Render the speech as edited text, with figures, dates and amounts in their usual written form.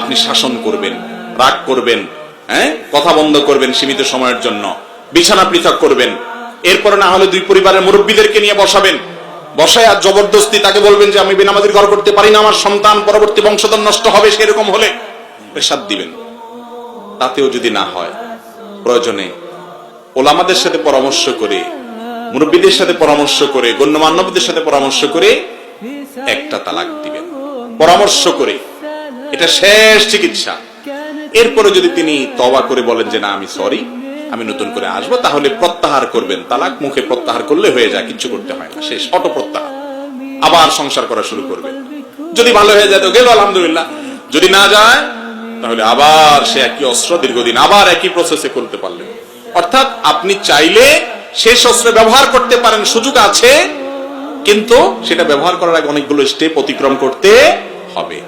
আপনি শাসন করবেন, রাগ করবেন, কথা বন্ধ করবেন সীমিত সময়ের জন্য, বিছানা পৃথক করবেন। এরপরে না হলে দুই পরিবারের মুরব্বীদেরকে নিয়ে বসাবেন, বসায় আর জবরদস্তি তাকে বলবেন যে আমি বেনামাজির ঘর করতে পারি না, আমার সন্তান পরবর্তী বংশধর নষ্ট হবে, সেরকম হলে ইরশাদ দিবেন। তাতেও যদি না হয়, প্রয়োজনে ওলামাদের সাথে পরামর্শ করে, মুরব্বীদের সাথে পরামর্শ করে, গণ্যমান্যদের সাথে পরামর্শ করে একটা তালাক দিবেন, পরামর্শ করে। এটা শেষ চিকিৎসা। এরপরে যদি তিনি তওবা করে বলেন যে না আমি সরি, আমি নতুন করে আসবো, তাহলে প্রত্যাহার করবেন। তালাক মুখে প্রত্যাহার করলে হয়ে যায়, কিচ্ছু করতে হয় না, শেষ, অটো প্রত্যাহার। আবার সংসার করা শুরু করবেন। যদি ভালো হয়ে যায় তো গেল আলহামদুলিল্লাহ, যদি না যায় তাহলে আবার সে একই অস্ত্র দীর্ঘদিন আবার একই প্রসেসে করতে পারলেন। অর্থাৎ আপনি চাইলে শেষ অস্ত্র ব্যবহার করতে পারেন, সুযোগ আছে, কিন্তু সেটা ব্যবহার করার আগে অনেকগুলো স্টেপ অতিক্রম করতে হবে।